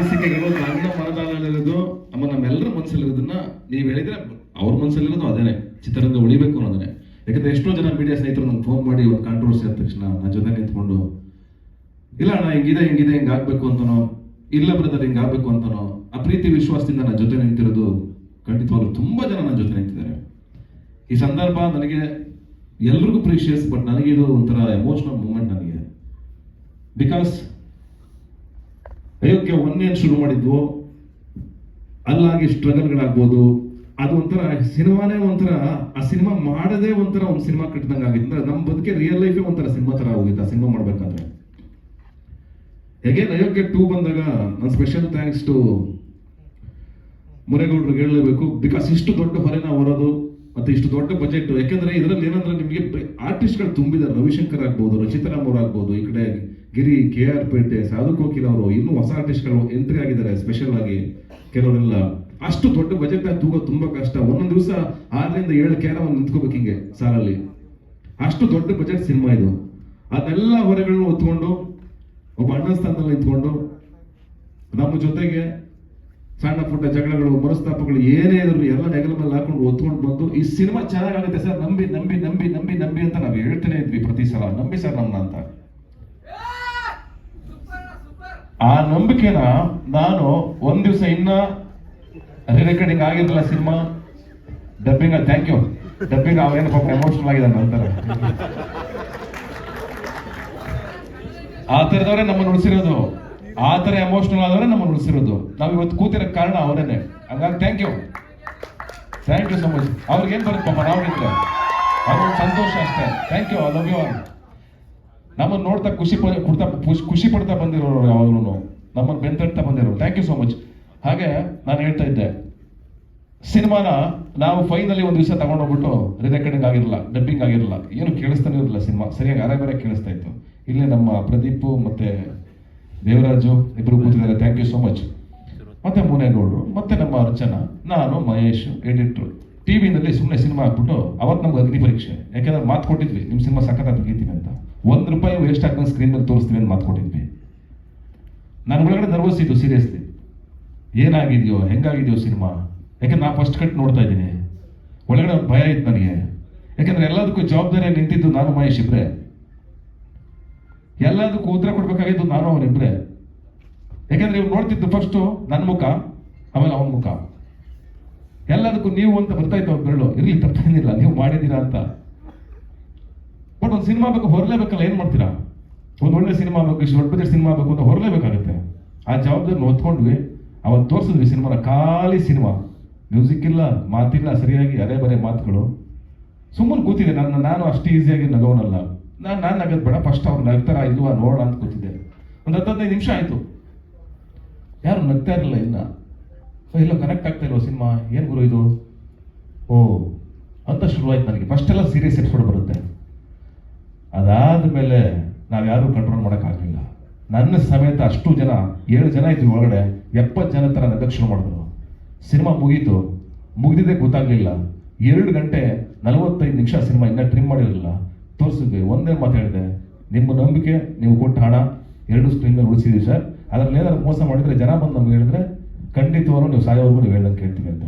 ನನ್ನ ಮನದಾಳಲ್ಲಿರೋದು ನಮ್ಮೆಲ್ಲರ ಮನಸ್ಸಲ್ಲಿರೋದನ್ನ ನೀವು ಹೇಳಿದ್ರೆ ಅವ್ರ ಮನಸ್ಸಲ್ಲಿರೋದು ಅದೇನೆ, ಚಿತ್ರರಂಗ ಉಳಿಬೇಕು ಅನ್ನೋದನ್ನೇ. ಯಾಕಂದ್ರೆ ಎಷ್ಟೋ ಜನ ಮೀಡಿಯಾ ಸ್ನೇಹಿತರು ನಂಗೆ ಫೋನ್ ಮಾಡಿ ಒಂದು ಕಾಂಟ್ರವರ್ಸಿ ಆದ ತಕ್ಷಣ ನನ್ನ ಜೊತೆ ನಿಂತ್ಕೊಂಡು, ಇಲ್ಲ ಅಣ್ಣ ಹಿಂಗಿದೆ ಹಿಂಗಾಗ್ಬೇಕು ಅಂತನೋ, ಇಲ್ಲ ಬ್ರದರ್ ಹಿಂಗಾಗ್ಬೇಕು ಅಂತನೋ, ಆ ಪ್ರೀತಿ ವಿಶ್ವಾಸದಿಂದ ನನ್ನ ಜೊತೆ ನಿಂತಿರೋದು ಖಂಡಿತವಾಗ್ಲೂ ತುಂಬಾ ಜನ ನನ್ನ ಜೊತೆ ನಿಂತಿದ್ದಾರೆ. ಈ ಸಂದರ್ಭ ನನಗೆ ಎಲ್ರಿಗೂ ಪ್ರೀಶಿಯಸ್, ಬಟ್ ನನಗೆ ಇದು ಒಂಥರ ಎಮೋಷನಲ್ ಮೂಮೆಂಟ್ ನನಗೆ. ಬಿಕಾಸ್ ಅಯೋಗ್ಯ ಒಂದೇನು ಶುರು ಮಾಡಿದ್ವು, ಅಲ್ಲಾಗಿ ಸ್ಟ್ರಗಲ್ಗಳಾಗ್ಬೋದು, ಅದು ಒಂಥರ ಸಿನಿಮಾನೇ ಒಂಥರ, ಆ ಸಿನಿಮಾ ಮಾಡದೇ ಒಂಥರ ಒಂದು ಸಿನಿಮಾ ಕಟ್ಟಿದಂಗೆ ಆಗಿತ್ತು. ನಮ್ಮ ಬದುಕೆ ರಿಯಲ್ ಲೈಫೇ ಒಂಥರ ಸಿನಿಮಾ ತರ ಹೋಗಿತ್ತು ಆ ಸಿನಿಮಾ ಮಾಡ್ಬೇಕಾದ್ರೆ. ಹೇಗೆ ಅಯೋಗ್ಯ 2 ಬಂದಾಗ ನಾನು ಸ್ಪೆಷಲ್ ಥ್ಯಾಂಕ್ಸ್ ಟು ಮುರೇಗೌಡರಿಗೆ ಹೇಳಲೇಬೇಕು. ಬಿಕಾಸ್ ಇಷ್ಟು ದೊಡ್ಡ ಹೊರೆನ ಹೊರೋದು ಮತ್ತೆ ಇಷ್ಟು ದೊಡ್ಡ ಬಜೆಟ್, ಯಾಕಂದ್ರೆ ಇದರಲ್ಲಿ ಏನಂದ್ರೆ ನಿಮಗೆ ಆರ್ಟಿಸ್ಟ್ಗಳು ತುಂಬಿದ್ದಾರೆ. ರವಿಶಂಕರ್ ಆಗ್ಬೋದು, ರಚಿತಾರಾಮ್ ಅವ್ರು ಆಗ್ಬೋದು, ಈ ಕಡೆ ಗಿರಿ, KR ಪೇಟೆ, ಸಾಧು ಕೋಕಿಲ್ ಅವರು, ಇನ್ನೂ ಹೊಸ ಆರ್ಟಿಸ್ಟ್ಗಳು ಎಂಟ್ರಿ ಆಗಿದ್ದಾರೆ ಸ್ಪೆಷಲ್ ಆಗಿ. ಕೆಲವರೆಲ್ಲ ಅಷ್ಟು ದೊಡ್ಡ ಬಜೆಟ್ ಆಗಿ ತೂಗೋದು ತುಂಬಾ ಕಷ್ಟ. ಒಂದೊಂದು ದಿವಸ 6 ರಿಂದ 7 ಕ್ಯಾರವನ್ನು ನಿಂತ್ಕೋಬೇಕು ಹಿಂಗೆ ಸಾಲಲ್ಲಿ. ಅಷ್ಟು ದೊಡ್ಡ ಬಜೆಟ್ ಸಿನಿಮಾ ಇದು. ಅದೆಲ್ಲ ಹೊರೆಗಳನ್ನ ಹೊತ್ಕೊಂಡು ಒಬ್ಬ ಅಣ್ಣ ಸ್ಥಾನದಲ್ಲಿ ನಿಂತ್ಕೊಂಡು ನಮ್ಮ ಜೊತೆಗೆ ಸಣ್ಣ ಪುಟ್ಟ ಜಗಳಗಳು, ಮನಸ್ತಾಪಗಳು ಏನೇ ಇದ್ರು ಎಲ್ಲ ನೆಗಲ ಮೇಲೆ ಹಾಕೊಂಡು ಒತ್ಕೊಂಡು ಬಂದು ಈ ಸಿನಿಮಾ ಚೆನ್ನಾಗುತ್ತೆ ಸರ್, ನಂಬಿ ನಂಬಿ ನಂಬಿ ನಂಬಿ ನಂಬಿ ಅಂತ ನಾವು ಹೇಳ್ತಾನೆ ಇದ್ವಿ ಪ್ರತಿ ಸಲ, ನಂಬಿ ಸರ್ ನಮ್ಮನ್ನ ಅಂತ. ಆ ನಂಬಿಕೆನ ನಾನು ಒಂದ್ ದಿವಸ ಇನ್ನ ರಿರೆಕಾರ್ಡಿಂಗ್ ಆಗಿರಲಿಲ್ಲ cinema, dubbing, thank you dubbing, ಅವೇನು ಪಾಪ ಎಮೋಷನಲ್ ಆಗಿದೆ ನಂತರ. ಆ ಥರದವರೇ ನಮ್ಮನ್ನು ಉಳಿಸಿರೋದು, ಆ ಥರ ಎಮೋಷನಲ್ ಆದವರೇ ನಮ್ಮನ್ನು ಉಳಿಸಿರೋದು. ನಾವು ಇವತ್ತು ಕೂತಿರೋ ಕಾರಣ ಅವರೇನೆ. ಹಂಗಾಗಿ ಥ್ಯಾಂಕ್ ಯು ಸೊ ಮಚ್. ಅವ್ರಿಗೇನು ಬರುತ್ತೆ ಪಾಪ ನಾವಿದ್ರೆ ಅವ್ರಿಗೆ ಸಂತೋಷ ಅಷ್ಟೇ. Thank you, I love you all. ನಮ್ಮನ್ನು ನೋಡ್ತಾ ಖುಷಿ ಪಡ್ತಾ ಬಂದಿರೋರು, ಯಾವಾಗಲೂ ನಮ್ಮನ್ನು ಬೆಂತಡ್ತಾ ಬಂದಿರೋರು. Thank you so much. ಹಾಗೆ ನಾನು ಹೇಳ್ತಾ ಇದ್ದೆ, ಸಿನಿಮಾನ ನಾವು ಫೈನಲಿ ಒಂದು ದಿವಸ ತಗೊಂಡೋಗ್ಬಿಟ್ಟು ರಿರೆಕಾರ್ಡಿಂಗ್ ಆಗಿರಲ್ಲ, ಡಬ್ಬಿಂಗ್ ಆಗಿರಲ್ಲ, ಏನು ಕೇಳಿಸ್ತಾನೆ ಇರಲಿಲ್ಲ ಸಿನಿಮಾ, ಸರಿಯಾಗಿ ಅರೆ ಕೇಳಿಸ್ತಾ ಇತ್ತು. ಇಲ್ಲೇ ನಮ್ಮ ಪ್ರದೀಪ್ ಮತ್ತೆ ದೇವರಾಜು ಇಬ್ಬರು ಕೂತಿದ್ದಾರೆ, ಥ್ಯಾಂಕ್ ಯು ಸೋ ಮಚ್. ಮತ್ತೆ ಮುನೇಗೌಡರು, ಮತ್ತೆ ನಮ್ಮ ಅರ್ಚನಾ, ನಾನು, ಮಹೇಶ್, ಎಡಿಟ್ರು. ಟಿವಿನಲ್ಲಿ ಸುಮ್ಮನೆ ಸಿನಿಮಾ ಹಾಕ್ಬಿಟ್ಟು ಅವತ್ತು ನಮ್ಗೆ ಅಗ್ನಿ ಪರೀಕ್ಷೆ, ಯಾಕೆಂದ್ರೆ ಮಾತು ಕೊಟ್ಟಿದ್ವಿ ನಿಮ್ಮ ಸಿನಿಮಾ ಸಖತ್ತಾಗಿ ತೆಗಿತೀವಿ ಅಂತ, ₹1 ವೇಸ್ಟ್ ಆಗ್ತಂಗೆ ಸ್ಕ್ರೀನ್ ಮೇಲೆ ತೋರಿಸ್ತೀವಿ ಅಂತ ಮಾತು ಕೊಟ್ಟಿದ್ವಿ. ನನ್ನ ಒಳಗಡೆ ನರ್ವಸ್ ಇತ್ತು ಸೀರಿಯಸ್ಲಿ, ಏನಾಗಿದೆಯೋ ಹೆಂಗಾಗಿದೆಯೋ ಸಿನಿಮಾ, ಯಾಕಂದ್ರೆ ನಾ ಫಸ್ಟ್ ಕಟ್ ನೋಡ್ತಾ ಇದ್ದೀನಿ, ಒಳಗಡೆ ಒಂದು ಭಯ ಇತ್ತು ನನಗೆ. ಯಾಕಂದ್ರೆ ಎಲ್ಲದಕ್ಕೂ ಜವಾಬ್ದಾರಿ ನಿಂತಿದ್ದು ನಾನು ಮಹೇಶ್ ಇಬ್ರೆ, ಎಲ್ಲದಕ್ಕೂ ಉತ್ತರ ಕೊಡ್ಬೇಕಾಗಿದ್ದು ನಾನು ಅವನಿಬ್ರೆ. ಯಾಕಂದ್ರೆ ಇವ್ರು ನೋಡ್ತಿದ್ದು ಫಸ್ಟು ನನ್ನ ಮುಖ, ಆಮೇಲೆ ಅವನ ಮುಖ, ಎಲ್ಲದಕ್ಕೂ ನೀವು ಅಂತ ಬರ್ತಾ ಇತ್ತು ಅವ್ರು ಬೆರಳು. ಇರ್ಲಿ ತಪ್ಪೇನಿಲ್ಲ, ನೀವು ಮಾಡಿದ್ದೀರಾ ಅಂತ. ಬಟ್ ಒಂದು ಸಿನಿಮಾ ಬೇಕು, ಹೊರಲೇಬೇಕಲ್ಲ, ಏನ್ ಮಾಡ್ತೀರಾ? ಒಂದು ಒಳ್ಳೆ ಸಿನಿಮಾ ಬೇಕು, ಇಷ್ಟು ದೊಡ್ಡ ಬಜೆಟ್ ಸಿನಿಮಾ ಬೇಕು ಅಂತ ಹೊರಲೇಬೇಕಾಗುತ್ತೆ. ಆ ಜವಾಬ್ದಾರಿ ಹೊತ್ಕೊಂಡ್ವಿ, ಅವತ್ತು ತೋರಿಸಿದ್ವಿ ಸಿನಿಮಾನ. ಖಾಲಿ ಸಿನಿಮಾ, ಮ್ಯೂಸಿಕ್ ಇಲ್ಲ, ಮಾತಿಲ್ಲ, ಸರಿಯಾಗಿ ಅರೆ ಬರೆ ಮಾತುಗಳು. ಸುಮ್ಮನೆ ಕೂತಿದ್ದೆ ನಾನು ಅಷ್ಟು ಈಸಿಯಾಗಿ ನಗೋನಲ್ಲ. ನಾನು ನಗದ್ ಬೇಡ, ಫಸ್ಟ್ ಅವ್ರು ನಗ್ತಾರ ಇಲ್ವಾ ನೋಡೋಣ ಅಂತ ಕೂತಿದ್ದೆ. ಒಂದು 10-15 ನಿಮಿಷ ಆಯ್ತು, ಯಾರು ನಗ್ತಾ ಇರಲಿಲ್ಲ. ಇಲ್ಲ ಕನೆಕ್ಟ್ ಆಗ್ತಾ ಇಲ್ವ ಸಿನಿಮಾ, ಏನ್ ಗುರು ಇದು, ಓ ಅಂತ ಶುರುವಾಯ್ತು ನನಗೆ. ಫಸ್ಟ್ ಎಲ್ಲ ಸೀರಿಯಸ್ ಎಪಿಸೋಡ್ ಬರುತ್ತೆ, ಅದಾದ್ಮೇಲೆ ನಾವ್ಯಾರು ಕಂಟ್ರೋಲ್ ಮಾಡೋಕ್ಕಾಗಲಿಲ್ಲ. ನನ್ನ ಸಮೇತ ಅಷ್ಟು ಜನ, 7 ಜನ ಇದ್ವಿ ಒಳಗಡೆ, 70 ಜನ ತರ ನಗಕ್ಕೆ ಶುರು ಮಾಡಿದ್ರು. ಸಿನಿಮಾ ಮುಗೀತು, ಮುಗಿದಿದ್ದೇ ಗೊತ್ತಾಗ್ಲಿಲ್ಲ. 2 ಗಂಟೆ 45 ನಿಮಿಷ ಸಿನಿಮಾ ಇನ್ನೂ ಟ್ರಿಮ್ ಮಾಡಿರಲಿಲ್ಲ, ತೋರಿಸಿದ್ವಿ. ಒಂದೇ ಮಾತು ಹೇಳಿದೆ, ನಿಮ್ಮ ನಂಬಿಕೆ, ನೀವು ಕೊಟ್ಟ ಹಣ 2 ಸ್ಕ್ರೀನ್ ಮೇಲೆ ಉಳಿಸಿದ್ವಿ ಸರ್. ಅದ್ರಲ್ಲಿ ಏನಾದ್ರು ಮೋಸ ಮಾಡಿದ್ರೆ ಜನ ಬಂದು ನಮ್ಗೆ ಹೇಳಿದ್ರೆ ಖಂಡಿತವಾಗ್ಲೂ ನೀವು ಸಾಯೋವರೆಗೂ ನೀವು ಹೇಳ್ದಂಗೆ ಕೇಳ್ತೀವಿ ಅಂತ.